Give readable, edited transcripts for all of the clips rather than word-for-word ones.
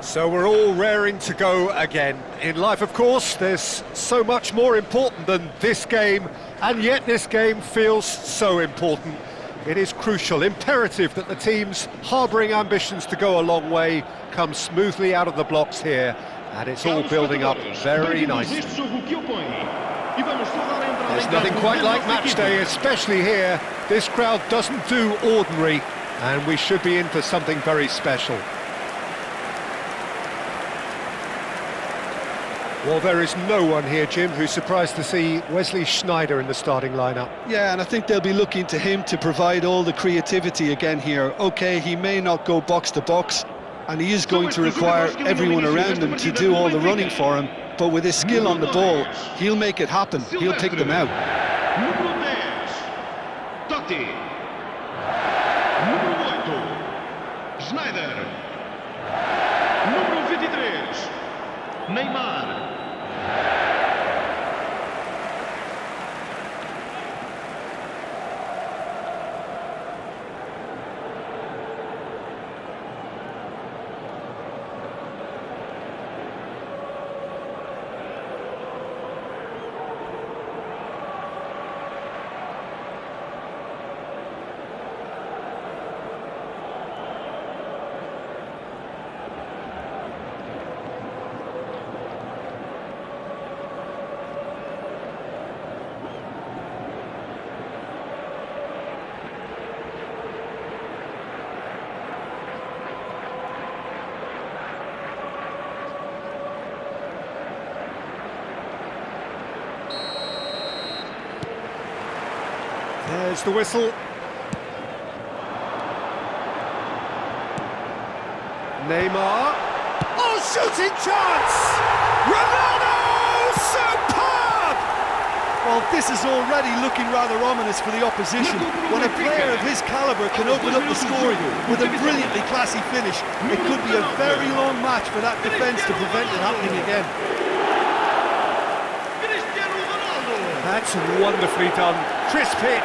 So we're all raring to go again. In life, of course, there's so much more important than this game, and yet this game feels so important. It is crucial, imperative that the teams harbouring ambitions to go a long way come smoothly out of the blocks here, and it's all building up very nicely. There's nothing quite like match day, especially here. This crowd doesn't do ordinary, and we should be in for something very special. Well, there is no one here, Jim, who's surprised to see Wesley Sneijder in the starting lineup. Yeah, and I think they'll be looking to him to provide all the creativity again here. OK, he may not go box to box, and he is going to require everyone around him to do all the running for him, but with his skill on the ball, he'll make it happen. He'll pick them out. Sneijder. Número 23. Neymar. There's the whistle. Neymar. Oh, shooting chance! Ronaldo! Superb! Well, this is already looking rather ominous for the opposition. When a player of his calibre can open up the scoring with a brilliantly classy finish, it could be a very long match for that defence to prevent it happening again. That's wonderfully done. Crisp hit,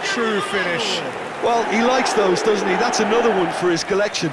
true finish. Well, he likes those, doesn't he? That's another one for his collection.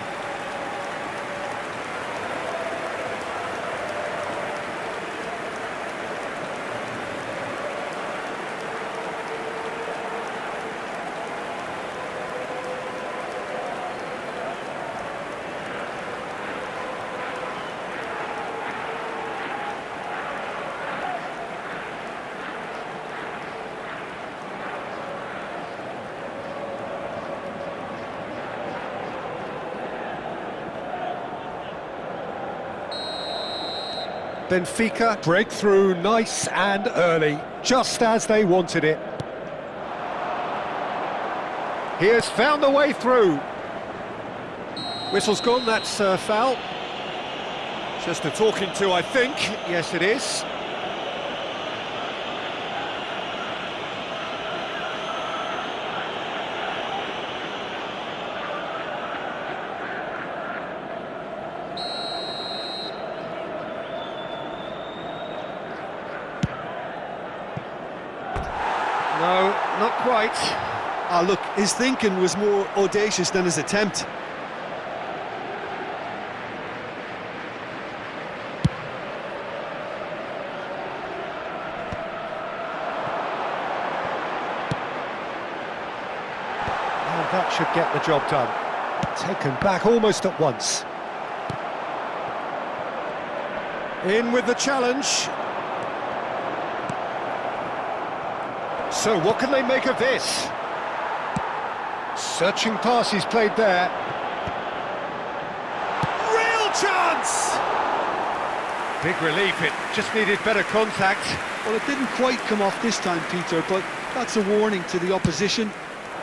Benfica break through nice and early, just as they wanted it. He has found a way through. Whistle's gone, that's foul. Just a talking to, I think. Yes, it is. No, not quite. Ah, look, his thinking was more audacious than his attempt. Oh, that should get the job done. Taken back almost at once. In with the challenge. So what can they make of this? Searching pass he's played there. Real chance! Big relief, it just needed better contact. Well, it didn't quite come off this time, Peter, but that's a warning to the opposition.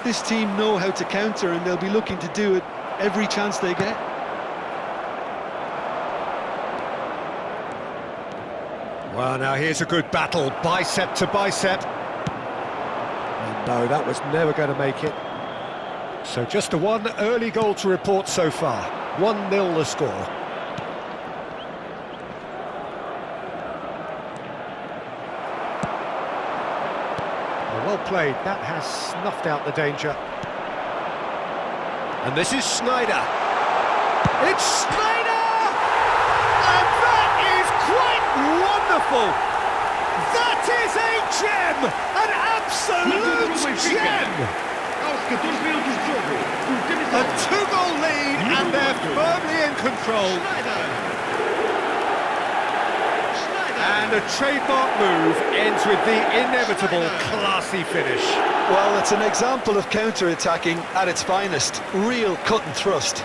This team know how to counter, and they'll be looking to do it every chance they get. Well, now here's a good battle, bicep to bicep. No, that was never going to make it. So just a one early goal to report so far. 1-0 the score. Well played, that has snuffed out the danger. And this is Sneijder. It's Sneijder! wonderful! That is a gem! An absolute gem! A two-goal lead and they're firmly in control. And a trademark move ends with the inevitable classy finish. Well, it's an example of counter-attacking at its finest. Real cut and thrust.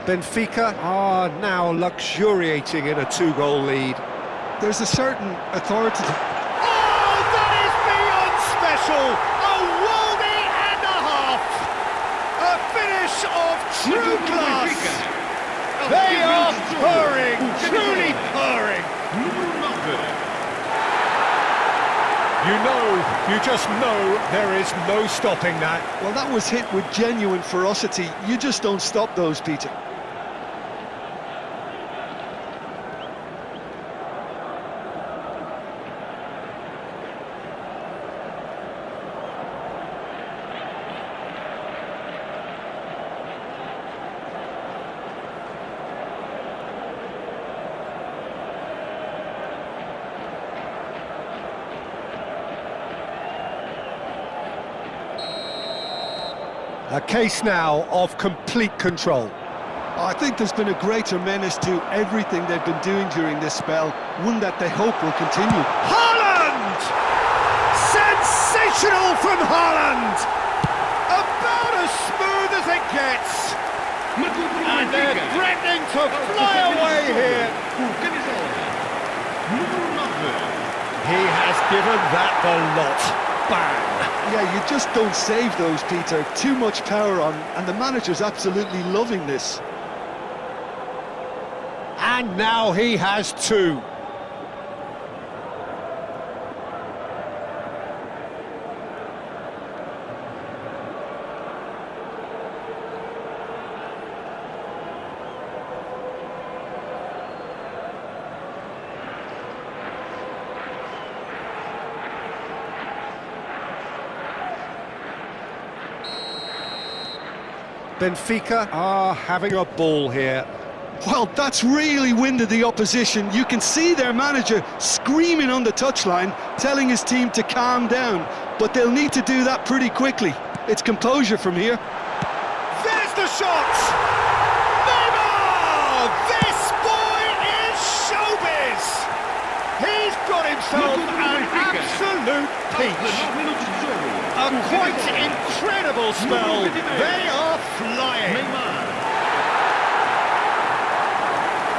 Benfica are now luxuriating in a two-goal lead. There's a certain authority. Oh, that is beyond special! A worldie and a half! A finish of true class! They are purring, truly purring! You just know there is no stopping that. Well, that was hit with genuine ferocity. You just don't stop those, Peter. A case now of complete control. I think there's been a greater menace to everything they've been doing during this spell, one that they hope will continue. Haaland! Sensational from Haaland! About as smooth as it gets. And they're threatening to fly away here. He has given that the lot. Bang! Yeah, you just don't save those, Peter. Too much power on, and the manager's absolutely loving this. And now he has two. Benfica are having a ball here. Well, that's really winded the opposition. You can see their manager screaming on the touchline, telling his team to calm down. But they'll need to do that pretty quickly. It's composure from here. There's the shot! Neymar! This boy is showbiz! He's got himself an absolute peach. A quite incredible spell. They are flying.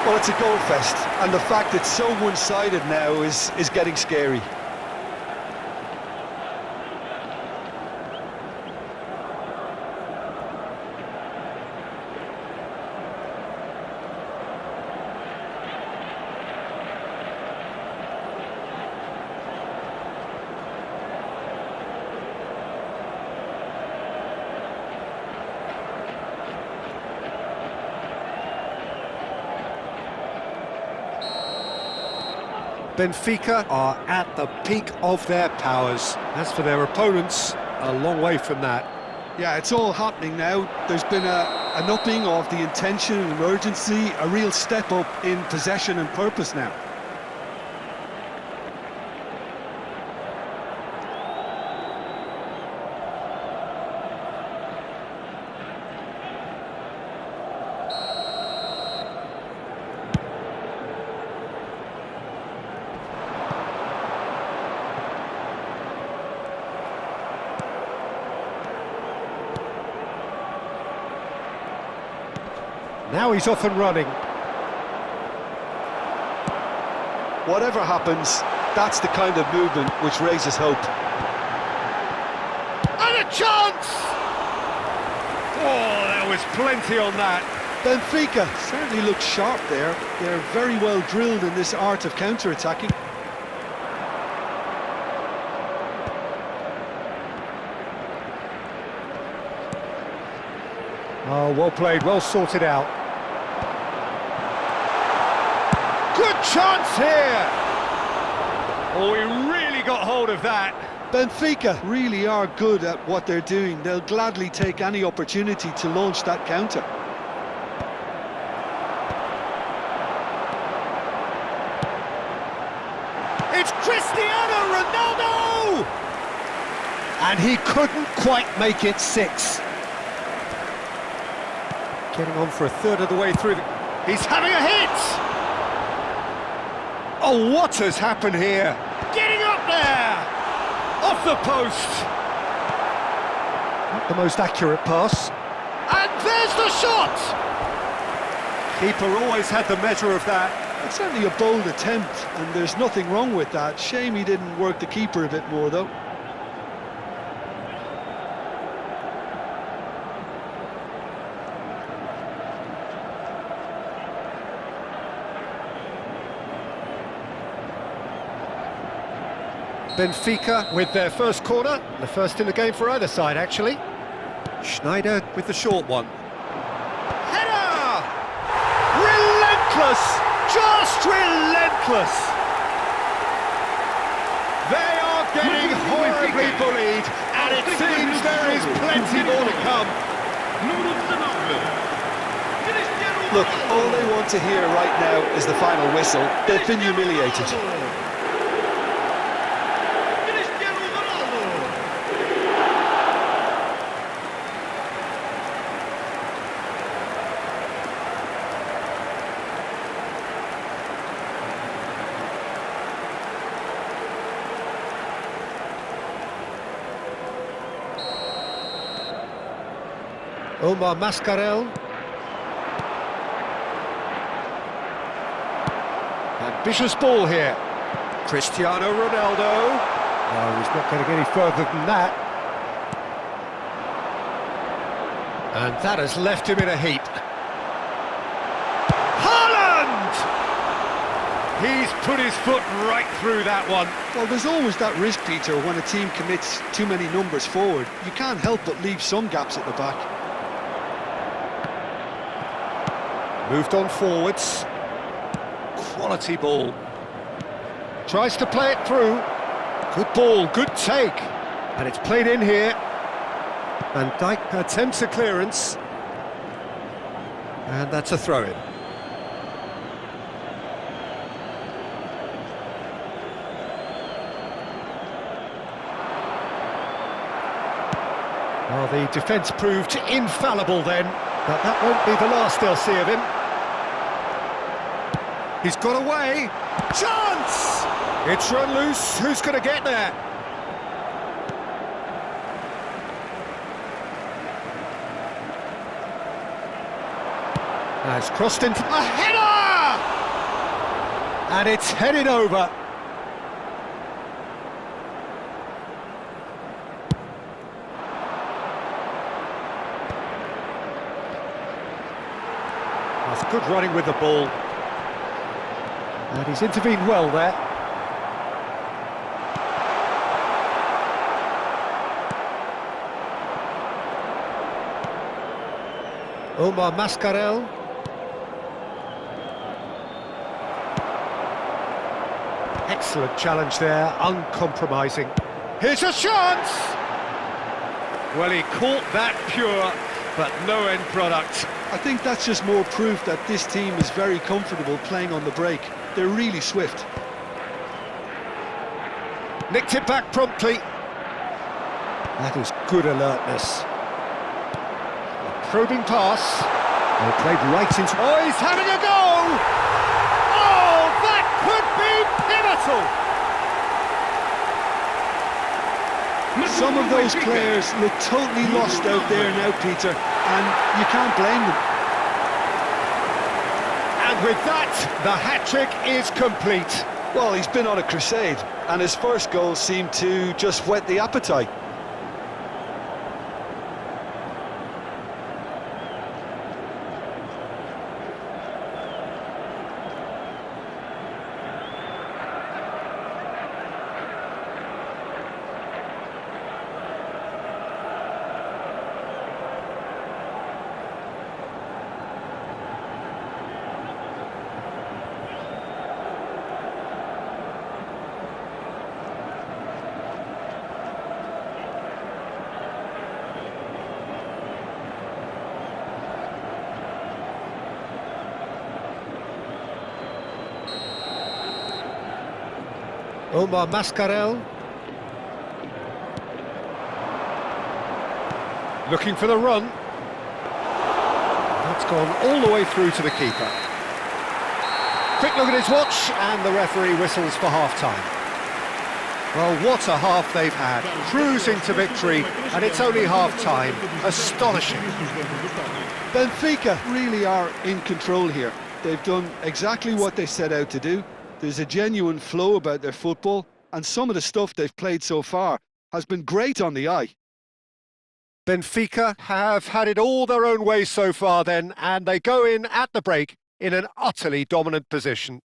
Well, it's a goal fest, and the fact it's so one-sided now is getting scary. Benfica are at the peak of their powers. As for their opponents, a long way from that. Yeah, it's all happening now. There's been an upping of the intention and urgency, a real step up in possession and purpose now. Now he's off and running. Whatever happens, that's the kind of movement which raises hope. And a chance! Oh, there was plenty on that. Benfica certainly looks sharp there. They're very well drilled in this art of counter-attacking. Oh, well played, well sorted out. Good chance here! Oh, he really got hold of that. Benfica really are good at what they're doing. They'll gladly take any opportunity to launch that counter. It's Cristiano Ronaldo! And he couldn't quite make it 6. Getting on for a third of the way through. He's having a hit! Oh, what has happened here? Getting up there! Off the post! Not the most accurate pass. And there's the shot! Keeper always had the measure of that. It's certainly a bold attempt, and there's nothing wrong with that. Shame he didn't work the keeper a bit more, though. Benfica with their first corner, the first in the game for either side, actually. Schneider with the short one. Header! Relentless! Just relentless! They are getting horribly bullied, and it seems there is plenty more to come. Look, all they want to hear right now is the final whistle. They've been humiliated. Omar Mascarell. Ambitious ball here. Cristiano Ronaldo. Oh, he's not going to get any further than that. And that has left him in a heap. Haaland! He's put his foot right through that one. Well, there's always that risk, Peter, when a team commits too many numbers forward. You can't help but leave some gaps at the back. Moved on forwards. Quality ball. Tries to play it through. Good ball, good take. And it's played in here. Van Dijk attempts a clearance. And that's a throw-in. Well, the defence proved infallible then, but that won't be the last they'll see of him. He's got away. Chance! It's run loose. Who's going to get there? Has crossed into a header! And it's headed over. That's good running with the ball. And he's intervened well there. Omar Mascarell. Excellent challenge there, uncompromising. Here's a chance! Well, he caught that pure, but no end product. I think that's just more proof that this team is very comfortable playing on the break. They're really swift. Nicked it back promptly. That is good alertness. A probing pass. Oh, played right into... Oh, he's having a go! Oh, that could be pivotal! Some of those players look totally lost out there now, Peter, and you can't blame them. And with that, the hat-trick is complete. Well, he's been on a crusade, and his first goal seemed to just whet the appetite. Omar Mascarell. Looking for the run. That's gone all the way through to the keeper. Quick look at his watch, and the referee whistles for half-time. Well, what a half they've had, cruising to victory, and it's only half-time. Astonishing. Benfica really are in control here. They've done exactly what they set out to do. There's a genuine flow about their football, and some of the stuff they've played so far has been great on the eye. Benfica have had it all their own way so far then, and they go in at the break in an utterly dominant position.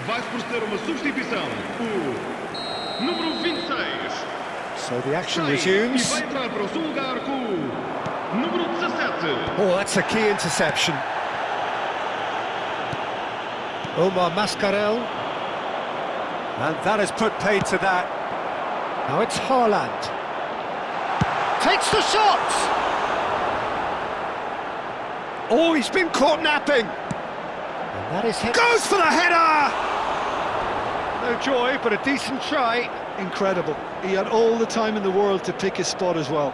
Vai-se proceder uma substituição. O número 26. So the action E resumes. vai entrar para o seu lugar com o número 17. Oh, that's a key interception. Omar Mascarell. And that has put paid to that. Now it's Haaland. Takes the shot! Oh, he's been caught napping. And that is hit. Goes for the header! No joy, but a decent try. Incredible. He had all the time in the world to pick his spot as well.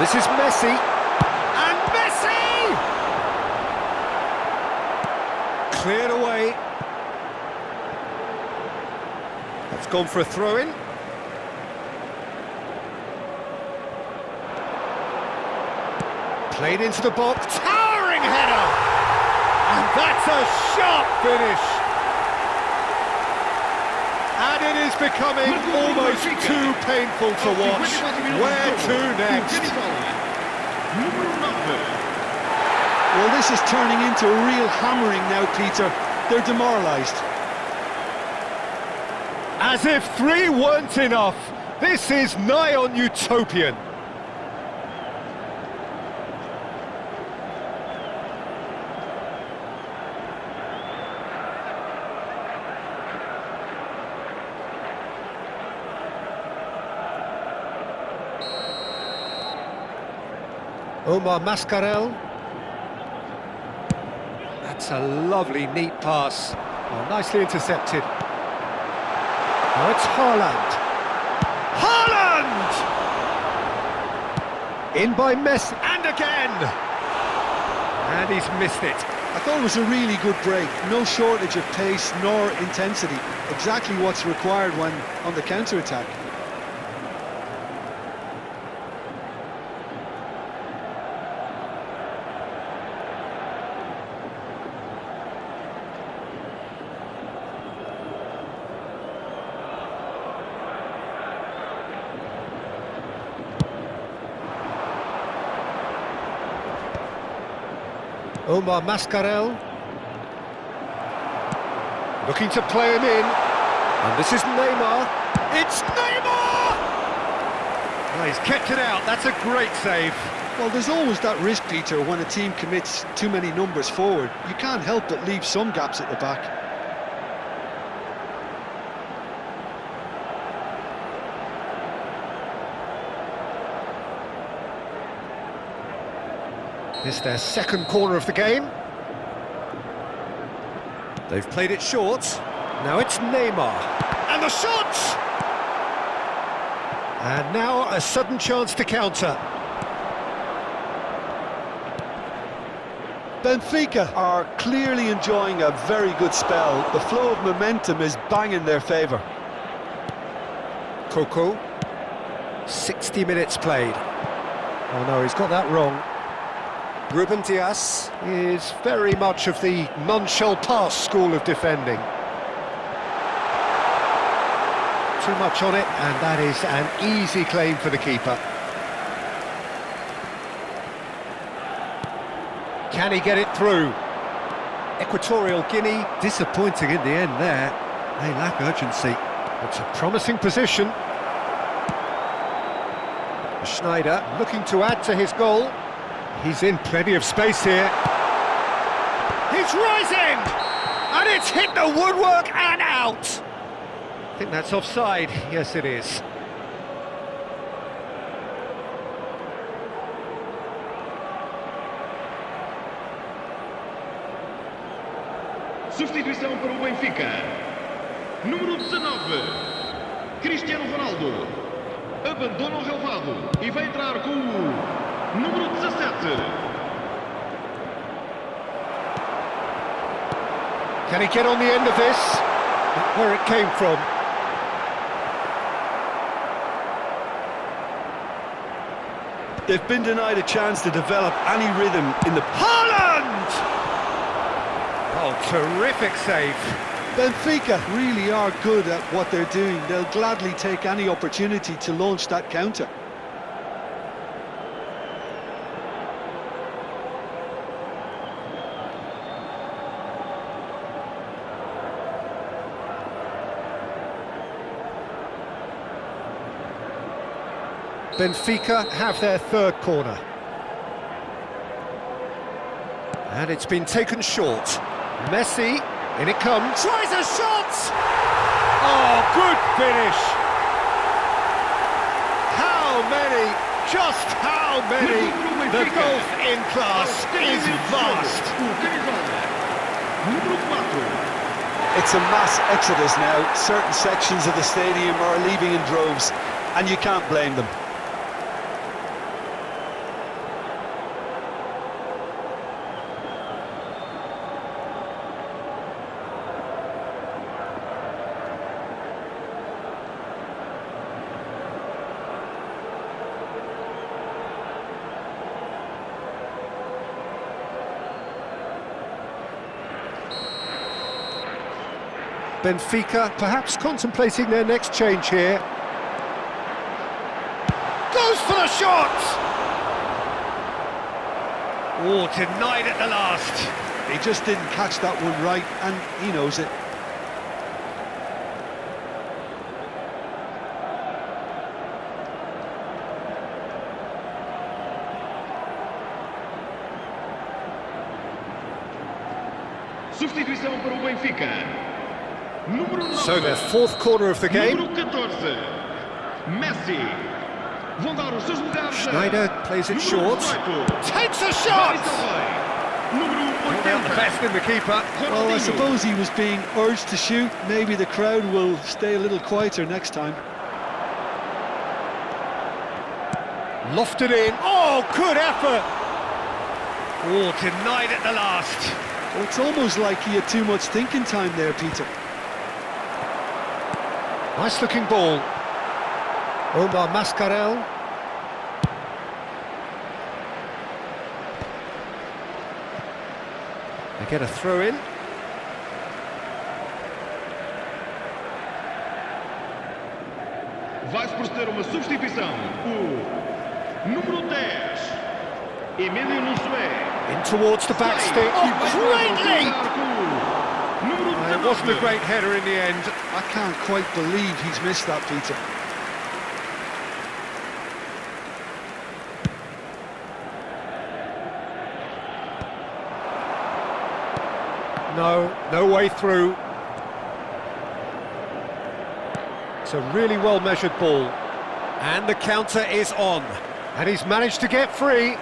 This is Messi. And Messi! Cleared away. That's gone for a throw-in. Played into the box. Towering header! And that's a sharp finish. And it is becoming almost too painful to watch. Where to next? Well, this is turning into a real hammering now, Peter. They're demoralised. As if 3 weren't enough, this is nigh on utopian. Omar Mascarell. That's a lovely, neat pass. Oh, nicely intercepted. Now it's Haaland. Haaland! In by Messi, and again! And he's missed it. I thought it was a really good break. No shortage of pace nor intensity. Exactly what's required when on the counter-attack. Omar Mascarell. Looking to play him in. And this is Neymar. It's Neymar! Oh, he's kept it out. That's a great save. Well, there's always that risk, Peter, when a team commits too many numbers forward. You can't help but leave some gaps at the back. This is their second corner of the game. They've played it short. Now it's Neymar. And the shot! And now a sudden chance to counter. Benfica are clearly enjoying a very good spell. The flow of momentum is bang in their favour. Coco. 60 minutes played. Oh no, he's got that wrong. Ruben Dias is very much of the none-shall-pass school of defending. Too much on it, and that is an easy claim for the keeper. Can he get it through? Equatorial Guinea, disappointing in the end there. They lack urgency. It's a promising position. Schneider looking to add to his goal. He's in plenty of space here. He's rising! And it's hit the woodwork and out! I think that's offside. Yes, it is. Substituição para o Benfica. Número 19. Cristiano Ronaldo. Abandona o relvado e vai entrar com o número 17. Can he get on the end of this? Where it came from. They've been denied a chance to develop any rhythm in the... Haaland! Oh, terrific save. Benfica really are good at what they're doing. They'll gladly take any opportunity to launch that counter. Benfica have their third corner. And it's been taken short. Messi, in it comes, tries a shot! Oh, good finish! How many, just how many? The gulf in class is vast. It's a mass exodus now. Certain sections of the stadium are leaving in droves, and you can't blame them. Benfica perhaps contemplating their next change here. Goes for the shot! Oh, denied at the last. He just didn't catch that one right, and he knows it. Substituição para o Benfica. Número 9. So their fourth quarter of the game. Número 14. Messi. Vão dar os seus lugares. Schneider plays it short. Takes a shot! Not the best in the keeper. Well, I suppose he was being urged to shoot. Maybe the crowd will stay a little quieter next time. Lofted in. Oh, good effort! Oh, denied at the last. Well, it's almost like he had too much thinking time there, Peter. Nice looking ball. Omar Mascarell. They get a throw in. Vai-se proceder uma substituição. O número 10. Emílio Nusué. In towards the back stick. Oh, great leap! It wasn't a great header in the end. I can't quite believe he's missed that, Peter. No way through. It's a really well-measured ball. And the counter is on. And he's managed to get free.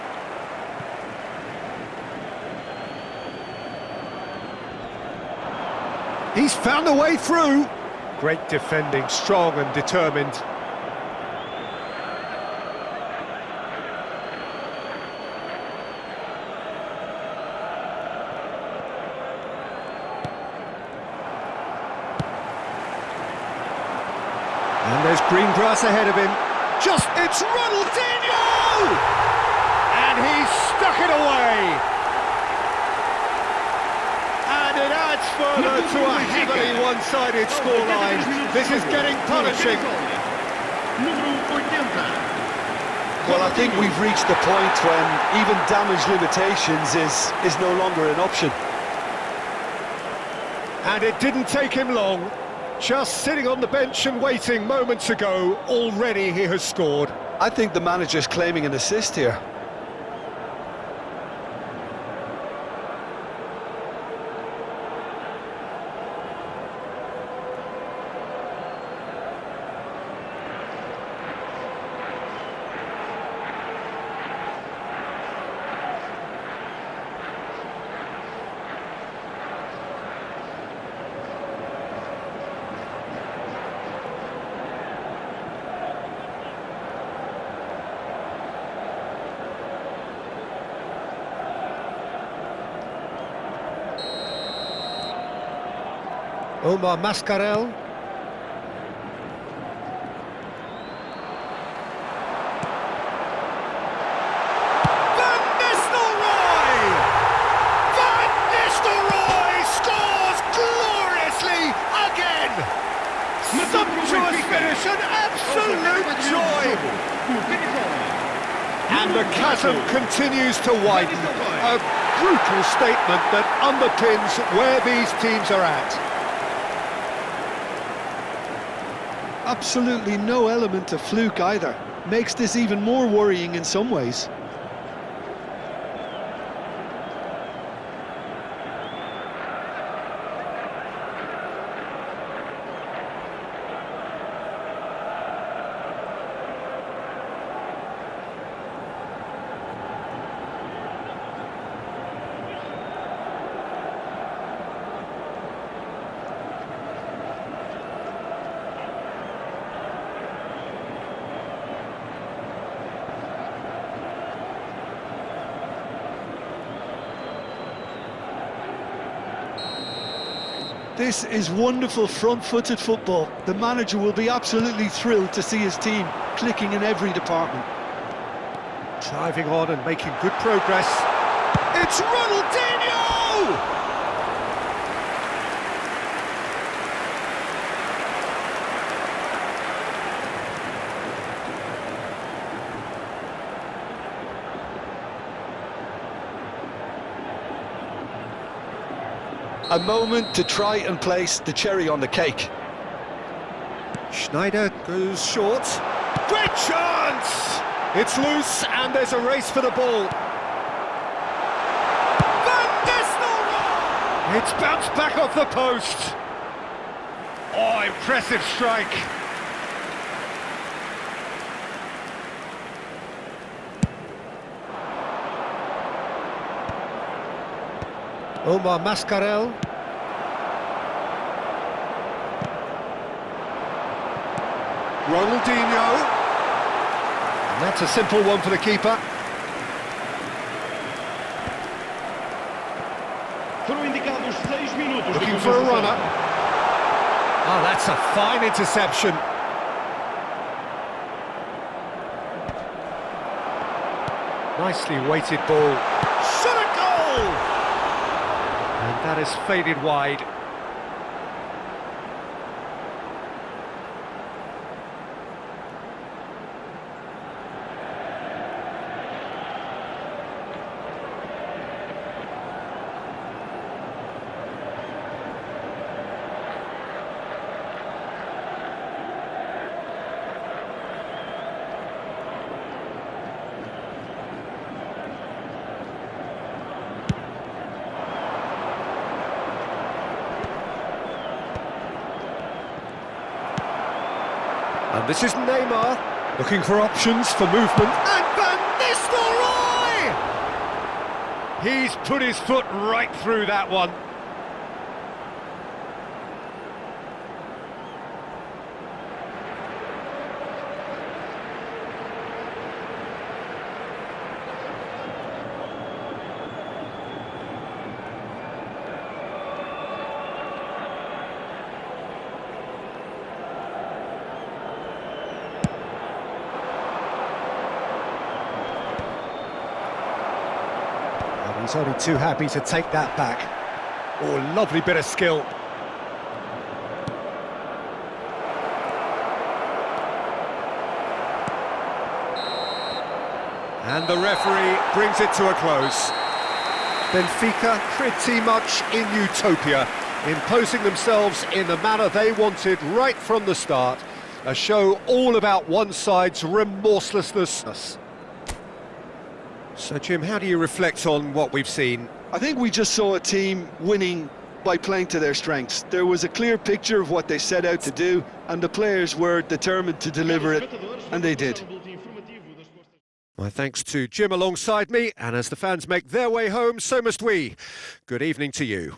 He's found a way through. Great defending, strong and determined. And there's green grass ahead of him. It's Ronaldinho! And he's stuck it away. And it adds further to a heavily one-sided scoreline. This is getting punishing. Well, I think we've reached the point when even damage limitations is no longer an option. And it didn't take him long. Just sitting on the bench and waiting moments ago, already he has scored. I think the manager's claiming an assist here. Omar Mascarell. Van Nistelrooy scores gloriously again! Sumptuous finish, an absolute joy! And the chasm continues to widen. A brutal statement that underpins where these teams are at. Absolutely no element of fluke either. Makes this even more worrying in some ways. This is wonderful front-footed football. The manager will be absolutely thrilled to see his team clicking in every department. Driving on and making good progress. It's Ronaldinho! A moment to try and place the cherry on the cake. Schneider goes short. Great chance! It's loose and there's a race for the ball. Van Nistelrooy! It's bounced back off the post. Oh, impressive strike. Omar Mascarell. Ronaldinho. And that's a simple one for the keeper. Foram indicados 6 minutos. Looking for a runner. Oh, that's a fine interception. Nicely weighted ball. Shot a goal! And that is faded wide. And this is Neymar, looking for options for movement. And Van Nistelrooy! He's put his foot right through that one. He's only too happy to take that back. Oh, lovely bit of skill. And the referee brings it to a close. Benfica pretty much in utopia, imposing themselves in the manner they wanted right from the start. A show all about one side's remorselessness. So, Jim, how do you reflect on what we've seen? I think we just saw a team winning by playing to their strengths. There was a clear picture of what they set out to do, and the players were determined to deliver it, and they did. My thanks to Jim alongside me, and as the fans make their way home, so must we. Good evening to you.